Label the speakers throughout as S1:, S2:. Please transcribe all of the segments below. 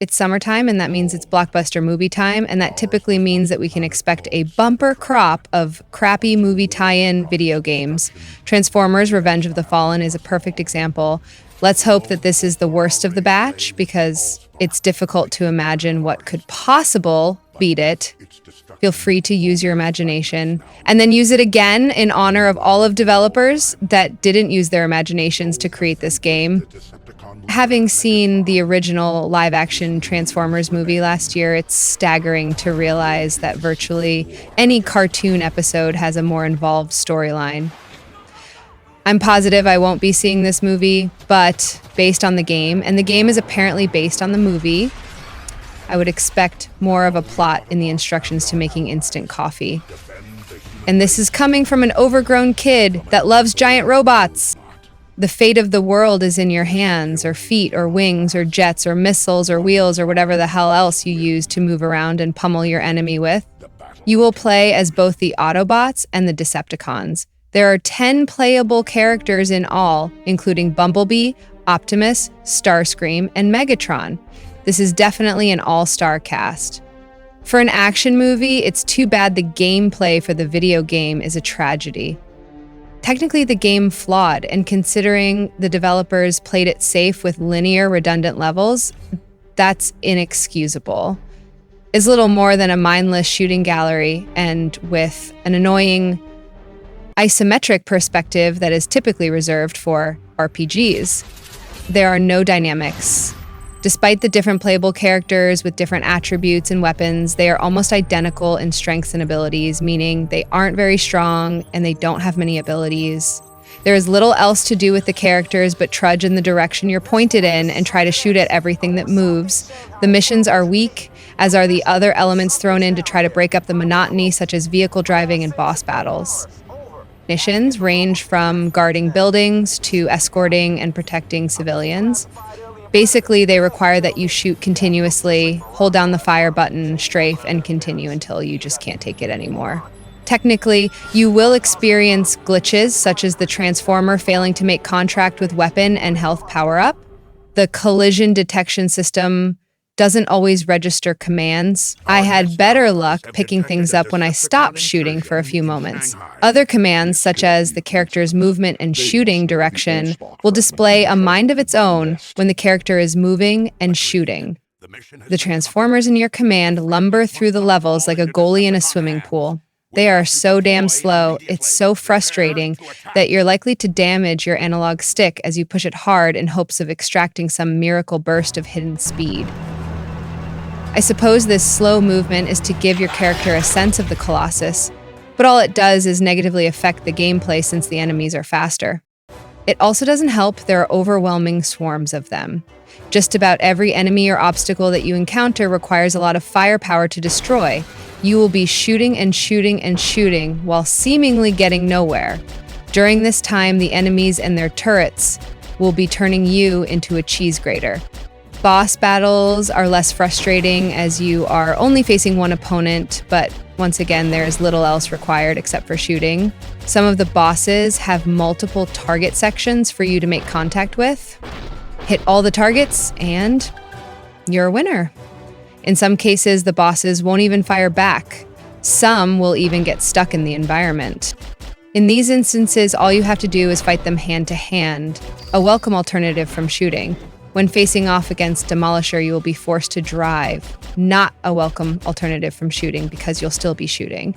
S1: It's summertime, and that means it's blockbuster movie time, and that typically means that we can expect a bumper crop of crappy movie tie-in video games. Transformers: Revenge of the Fallen is a perfect example. Let's hope that this is the worst of the batch, because it's difficult to imagine what could possible beat it. Feel free to use your imagination, and then use it again in honor of all of developers that didn't use their imaginations to create this game. Having seen the original live-action Transformers movie last year, it's staggering to realize that virtually any cartoon episode has a more involved storyline. I'm positive I won't be seeing this movie, but based on the game, and the game is apparently based on the movie, I would expect more of a plot in the instructions to making instant coffee. And this is coming from an overgrown kid that loves giant robots. The fate of the world is in your hands, or feet, or wings, or jets, or missiles, or wheels, or whatever the hell else you use to move around and pummel your enemy with. You will play as both the Autobots and the Decepticons. There are 10 playable characters in all, including Bumblebee, Optimus, Starscream, and Megatron. This is definitely an all-star cast. For an action movie, it's too bad the gameplay for the video game is a tragedy. Technically, the game Flawed, and considering the developers played it safe with linear, redundant levels, that's inexcusable. It's little more than a mindless shooting gallery, and with an annoying isometric perspective that is typically reserved for RPGs. There are no dynamics. Despite the different playable characters with different attributes and weapons, they are almost identical in strengths and abilities, meaning they aren't very strong and they don't have many abilities. There is little else to do with the characters but trudge in the direction you're pointed in and try to shoot at everything that moves. The missions are weak, as are the other elements thrown in to try to break up the monotony, such as vehicle driving and boss battles. Missions range from guarding buildings to escorting and protecting civilians. Basically, they require that you shoot continuously, hold down the fire button, strafe, and continue until you just can't take it anymore. Technically, you will experience glitches, such as the Transformer failing to make contact with weapon and health power-up. The collision detection system doesn't always register commands. I had better luck picking things up when I stopped shooting for a few moments. Other commands, such as the character's movement and shooting direction, will display a mind of its own when the character is moving and shooting. The Transformers in your command lumber through the levels like a goalie in a swimming pool. They are so damn slow, it's so frustrating that you're likely to damage your analog stick as you push it hard in hopes of extracting some miracle burst of hidden speed. I suppose this slow movement is to give your character a sense of the Colossus, but all it does is negatively affect the gameplay since the enemies are faster. It also doesn't help there are overwhelming swarms of them. Just about every enemy or obstacle that you encounter requires a lot of firepower to destroy. You will be shooting and shooting and shooting while seemingly getting nowhere. During this time, the enemies and their turrets will be turning you into a cheese grater. Boss battles are less frustrating as you are only facing one opponent, but once again, there's little else required except for shooting. Some of the bosses have multiple target sections for you to make contact with. Hit all the targets and you're a winner. In some cases, the bosses won't even fire back. Some will even get stuck in the environment. In these instances, all you have to do is fight them hand to hand, a welcome alternative from shooting. When facing off against Demolisher, you will be forced to drive, not a welcome alternative from shooting because you'll still be shooting.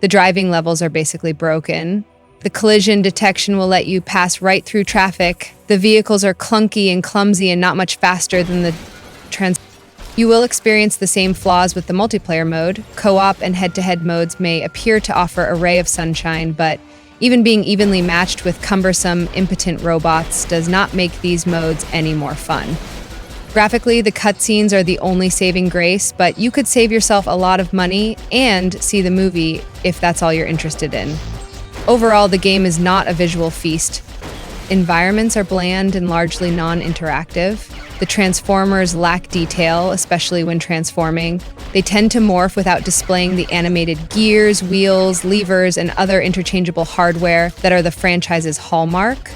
S1: The driving levels are basically broken. The collision detection will let you pass right through traffic. The vehicles are clunky and clumsy and not much faster than the You will experience the same flaws with the multiplayer mode. Co-op and head-to-head modes may appear to offer a ray of sunshine, but even being evenly matched with cumbersome, impotent robots does not make these modes any more fun. Graphically, the cutscenes are the only saving grace, but you could save yourself a lot of money and see the movie if that's all you're interested in. Overall, the game is not a visual feast. Environments are bland and largely non-interactive. The Transformers lack detail, especially when transforming. They tend to morph without displaying the animated gears, wheels, levers, and other interchangeable hardware that are the franchise's hallmark.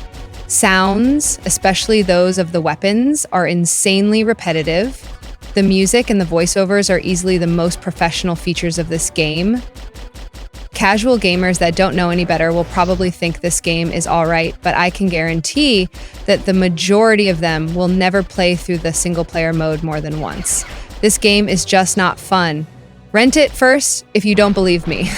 S1: Sounds, especially those of the weapons, are insanely repetitive. The music and the voiceovers are easily the most professional features of this game. Casual gamers that don't know any better will probably think this game is alright, but I can guarantee that the majority of them will never play through the single-player mode more than once. This game is just not fun. Rent it first if you don't believe me.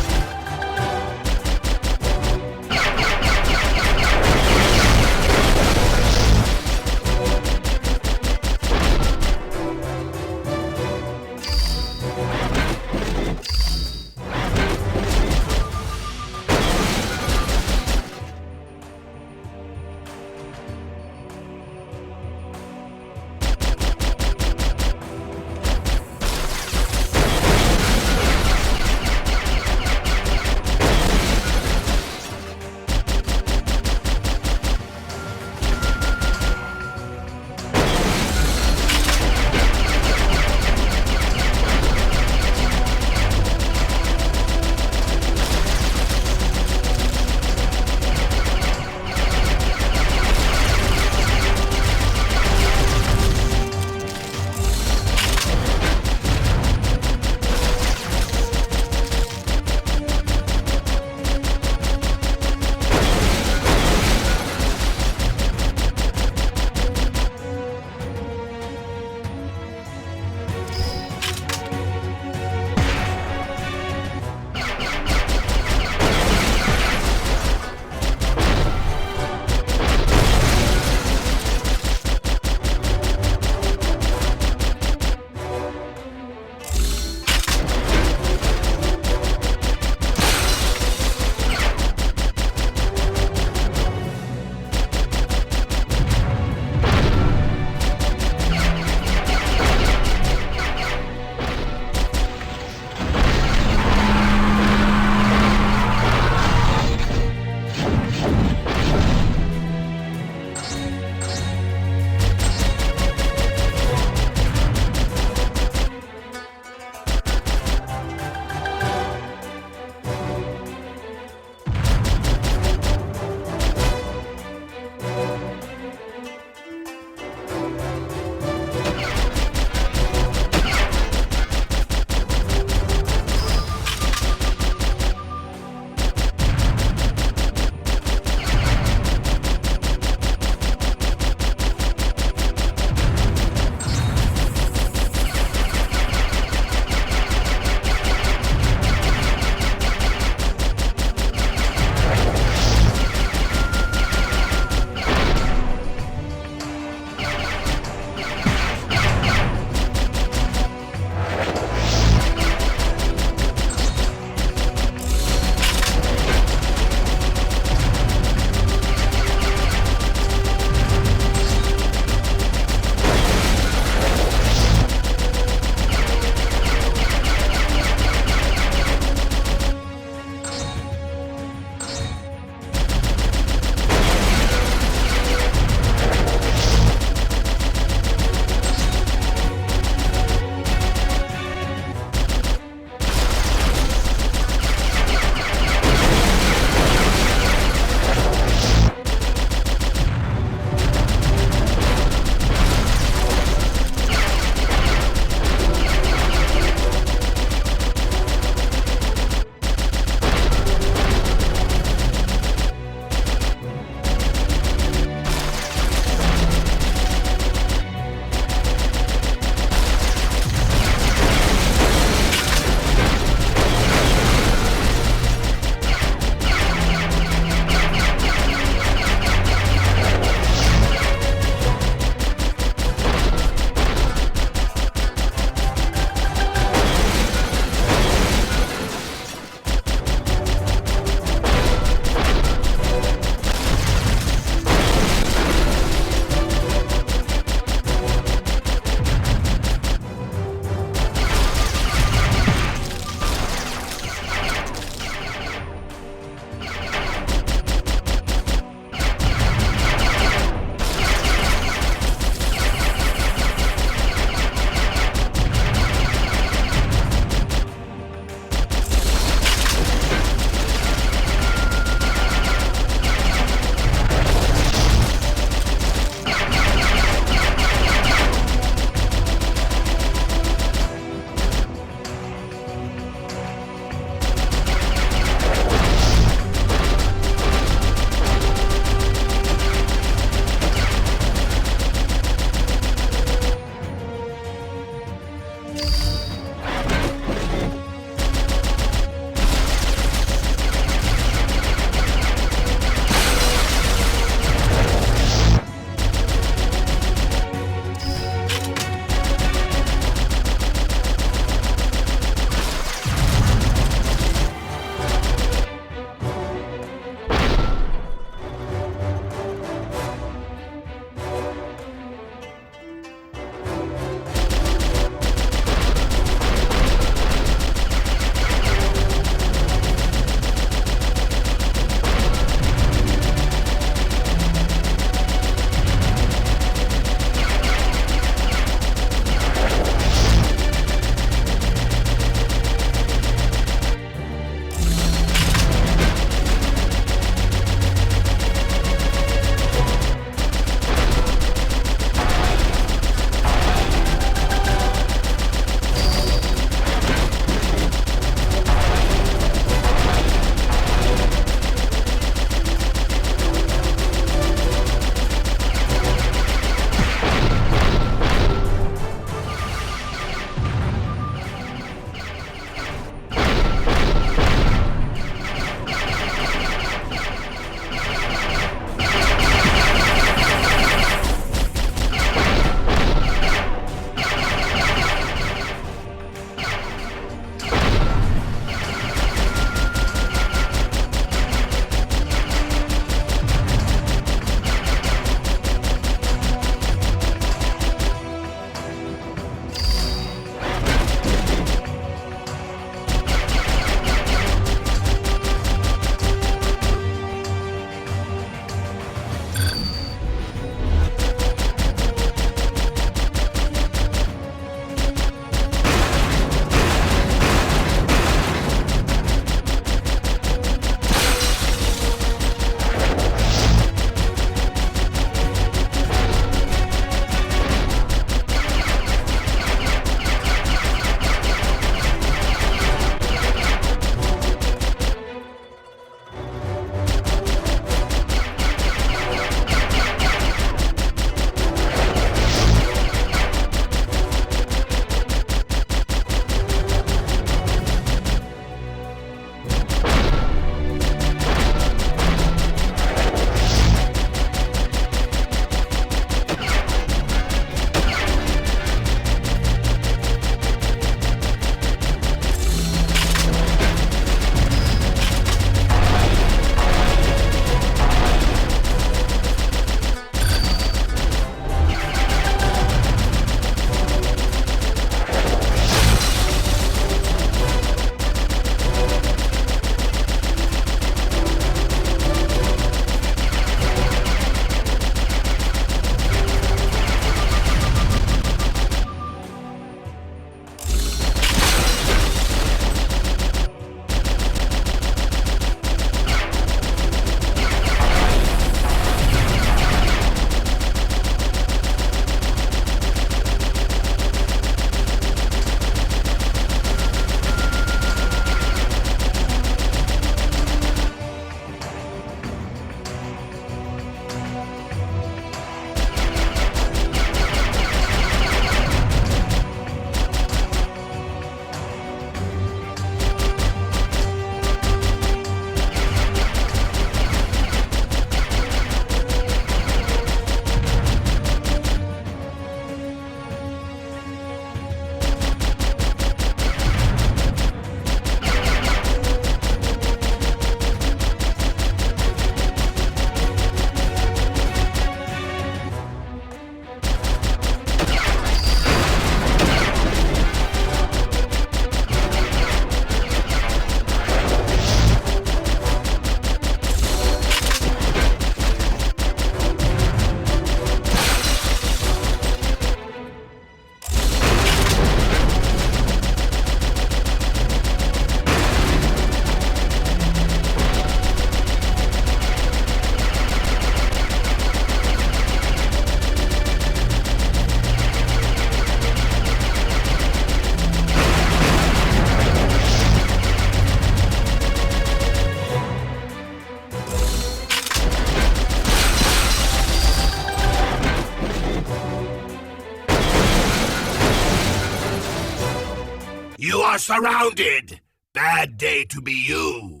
S2: You are surrounded! Bad day to be you!